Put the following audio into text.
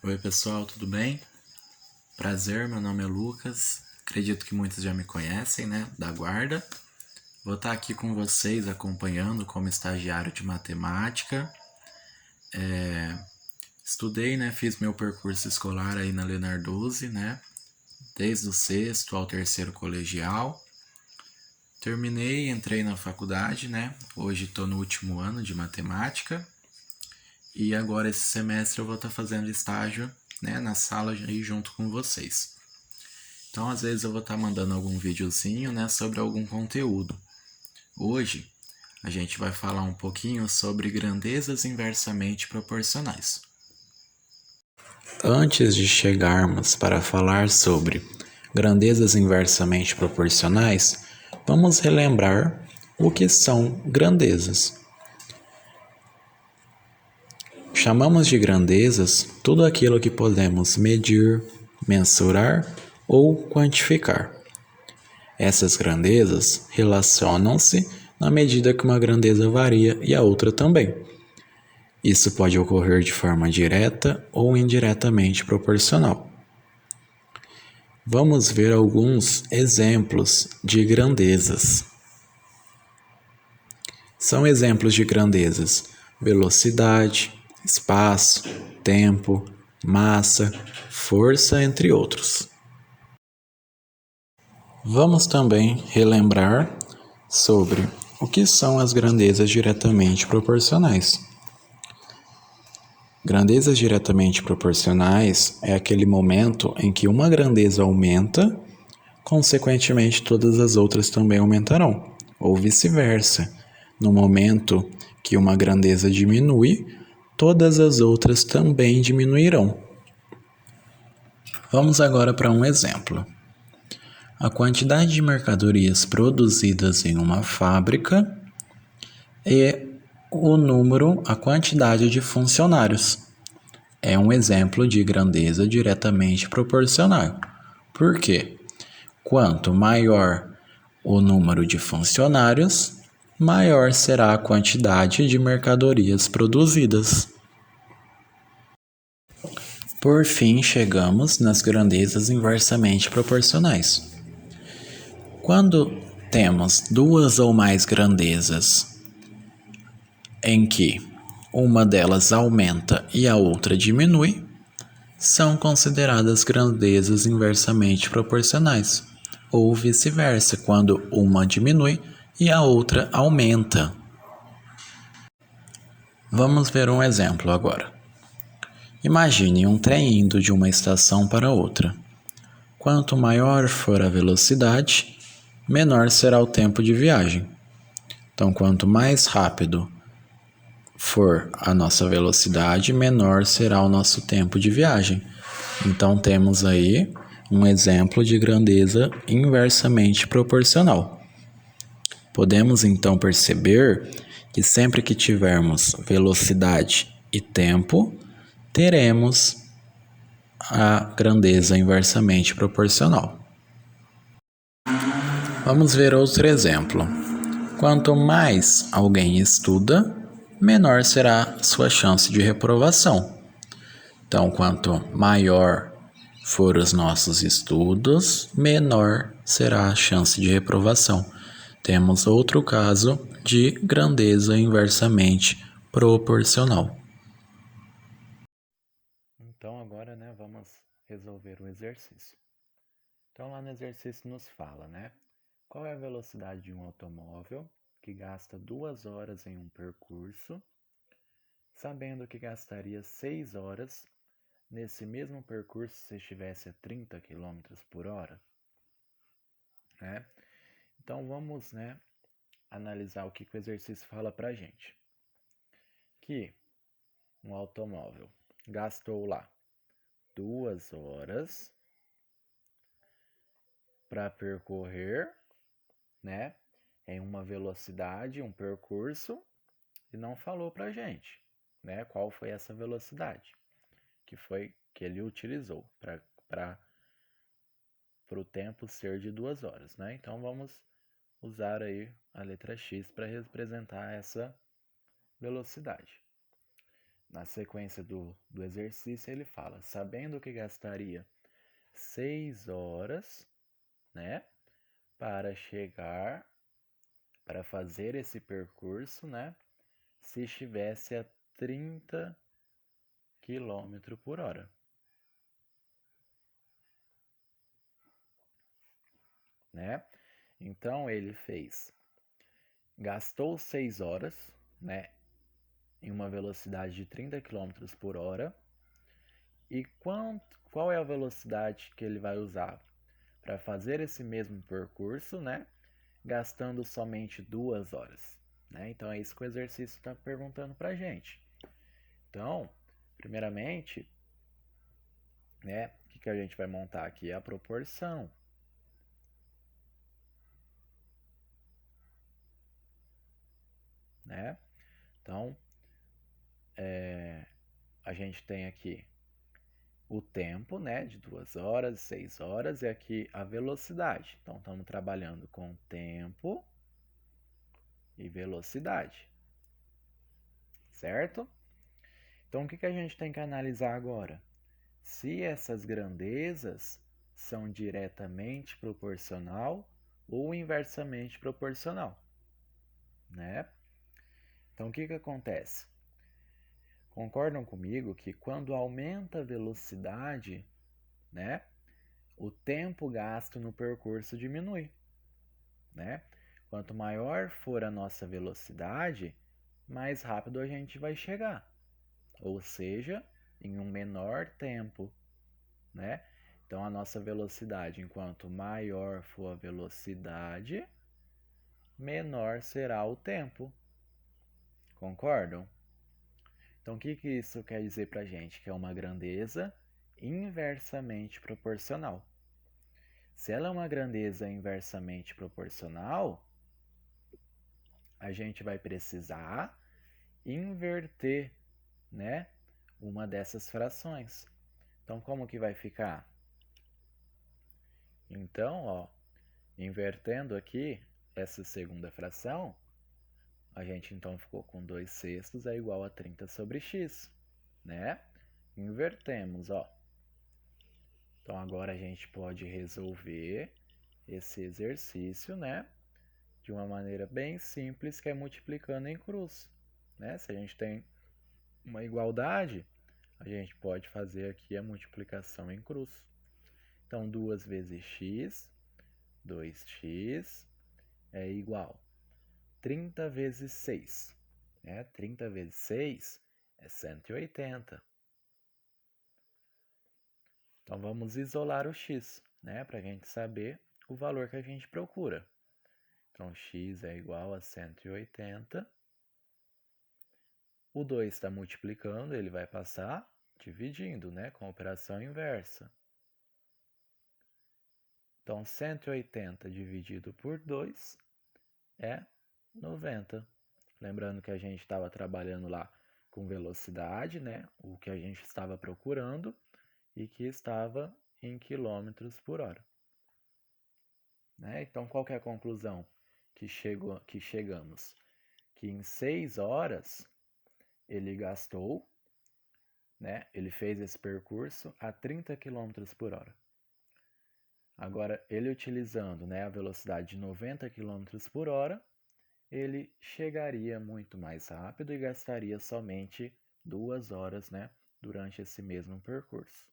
Oi pessoal, tudo bem? Prazer, meu nome é Lucas. Acredito que muitos já me conhecem, né? Da guarda. Vou estar aqui com vocês acompanhando como estagiário de matemática. Estudei, né? Fiz meu percurso escolar aí na Lenarduzzi, né? Desde o sexto ao terceiro colegial. Terminei, entrei na faculdade, né? Hoje estou no último ano de matemática. E agora esse semestre eu vou estar fazendo estágio, né? Na sala aí junto com vocês. Então, às vezes eu vou estar mandando algum videozinho, né, sobre algum conteúdo. Hoje, a gente vai falar um pouquinho sobre grandezas inversamente proporcionais. Antes de chegarmos para falar sobre grandezas inversamente proporcionais, vamos relembrar o que são grandezas. Chamamos de grandezas tudo aquilo que podemos medir, mensurar ou quantificar. Essas grandezas relacionam-se na medida que uma grandeza varia e a outra também. Isso pode ocorrer de forma direta ou indiretamente proporcional. Vamos ver alguns exemplos de grandezas. São exemplos de grandezas: velocidade, espaço, tempo, massa, força, entre outros. Vamos também relembrar sobre o que são as grandezas diretamente proporcionais. Grandezas diretamente proporcionais é aquele momento em que uma grandeza aumenta, consequentemente todas as outras também aumentarão, ou vice-versa. No momento que uma grandeza diminui, todas as outras também diminuirão. Vamos agora para um exemplo. A quantidade de mercadorias produzidas em uma fábrica é a quantidade de funcionários. É um exemplo de grandeza diretamente proporcional. Por quê? Quanto maior o número de funcionários, maior será a quantidade de mercadorias produzidas. Por fim, chegamos nas grandezas inversamente proporcionais. Quando temos duas ou mais grandezas em que uma delas aumenta e a outra diminui, são consideradas grandezas inversamente proporcionais, ou vice-versa, quando uma diminui e a outra aumenta. Vamos ver um exemplo agora. Imagine um trem indo de uma estação para outra. Quanto maior for a velocidade, menor será o tempo de viagem. Então, quanto mais rápido for a nossa velocidade, menor será o nosso tempo de viagem. Então, temos aí um exemplo de grandeza inversamente proporcional. Podemos então perceber que sempre que tivermos velocidade e tempo, teremos a grandeza inversamente proporcional. Vamos ver outro exemplo. Quanto mais alguém estuda, menor será sua chance de reprovação. Então, quanto maior for os nossos estudos, menor será a chance de reprovação. Temos outro caso de grandeza inversamente proporcional. Então, agora, vamos resolver o exercício. Então, lá no exercício nos fala, qual é a velocidade de um automóvel que gasta 2 horas em um percurso, sabendo que gastaria 6 horas nesse mesmo percurso se estivesse a 30 km por hora? Né? Então vamos analisar o que o exercício fala para gente. Que um automóvel gastou lá 2 horas para percorrer, em uma velocidade, um percurso, e não falou para gente, qual foi essa velocidade que ele utilizou para o tempo ser de 2 horas, Então vamos usar aí a letra X para representar essa velocidade. na sequência do exercício, ele fala, sabendo que gastaria 6 horas, né, para fazer esse percurso, né, se estivesse a 30 km por hora. Né? Então ele gastou 6 horas, né, em uma velocidade de 30 km por hora. E qual é a velocidade que ele vai usar para fazer esse mesmo percurso, né, gastando somente 2 horas? Né? Então é isso que o exercício está perguntando para a gente. Então, primeiramente, né, o que a gente vai montar aqui é a proporção. Né? Então, a gente tem aqui o tempo, né, de 2 horas, 6 horas, e aqui a velocidade. Então, estamos trabalhando com tempo e velocidade, certo? Então, o que a gente tem que analisar agora? Se essas grandezas são diretamente proporcional ou inversamente proporcional, né? Então, o que acontece? Concordam comigo que quando aumenta a velocidade, né, o tempo gasto no percurso diminui, né? Quanto maior for a nossa velocidade, mais rápido a gente vai chegar, ou seja, em um menor tempo, né? Então a nossa velocidade, enquanto maior for a velocidade, menor será o tempo. Concordam? Então o que isso quer dizer pra gente? Que é uma grandeza inversamente proporcional. Se ela é uma grandeza inversamente proporcional, a gente vai precisar inverter, né, uma dessas frações. Então, como que vai ficar? Então, ó, invertendo aqui essa segunda fração, a gente então ficou com 2 sextos é igual a 30 sobre x, né? Invertemos, ó. Então, agora a gente pode resolver esse exercício, né, de uma maneira bem simples, que é multiplicando em cruz, né? Se a gente tem uma igualdade, a gente pode fazer aqui a multiplicação em cruz. Então, 2 vezes x, 2x, é igual a 30 vezes 6. Né? 30 vezes 6 é 180. Então, vamos isolar o x, né? Para a gente saber o valor que a gente procura. Então, x é igual a 180. O 2 está multiplicando, ele vai passar dividindo, né? Com a operação inversa. Então, 180 dividido por 2 é 90. Lembrando que a gente estava trabalhando lá com velocidade, né? O que a gente estava procurando e que estava em quilômetros por hora. Né? Então, qual que é a conclusão que chegamos? Que em 6 horas ele gastou, né? Ele fez esse percurso a 30 km por hora. Agora, ele utilizando, né, a velocidade de 90 km por hora, ele chegaria muito mais rápido e gastaria somente 2 horas, né, durante esse mesmo percurso.